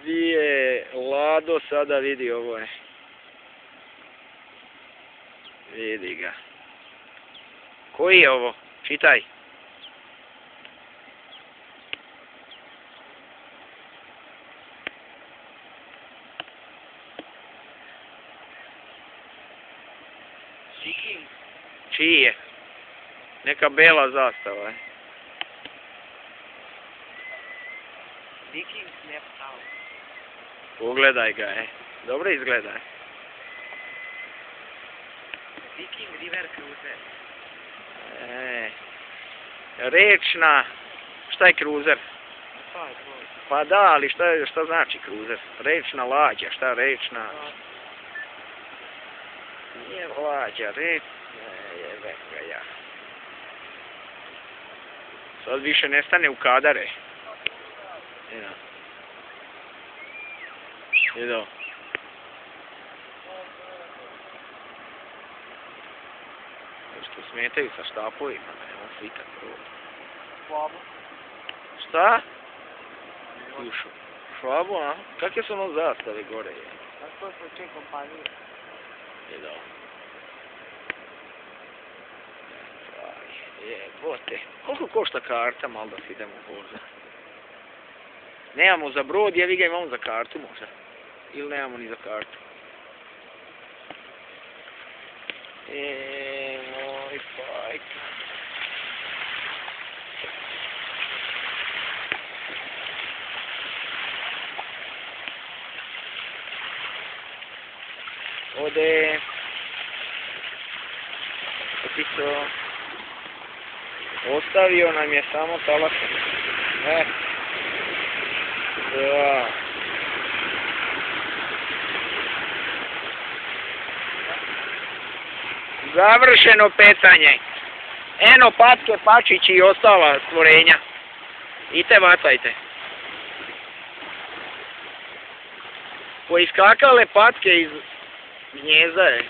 Di je Lado, sada vidi ovo je. Vidi ga. Koji je ovo? Čitaj. Čiji je? Neka bela zastava je. Viking Nepal. Pogledaj ga je. Dobro izgleda je. Viking River Cruiser. Rečna. Šta je kruzer? Šta je to? Pa da, ali šta znači kruzer? Rečna lađa, šta rečna? Nije lađa, jebem ga ja. Sad više ne stane u kadare. Edo. Što smetaju sa štapovima, nema slikat prvo. Švabo. Šta? Ušu. Švabo, a? Kakve su ono zastave gore? Tako su če kompanije. Edo. Jebote. Koliko košta karta, malo da si idemo u Borza? Nemamo za brod, jevi ga imamo za kartu možda. Ili nemamo ni za kartu. Moj fajt. Ode. Otiso. Ostavio nam je samo talasom. Da. Završeno petanje. Eno patke, pačići i ostala stvorenja. Ite vacajte. Poiskakale patke iz gnjezda je.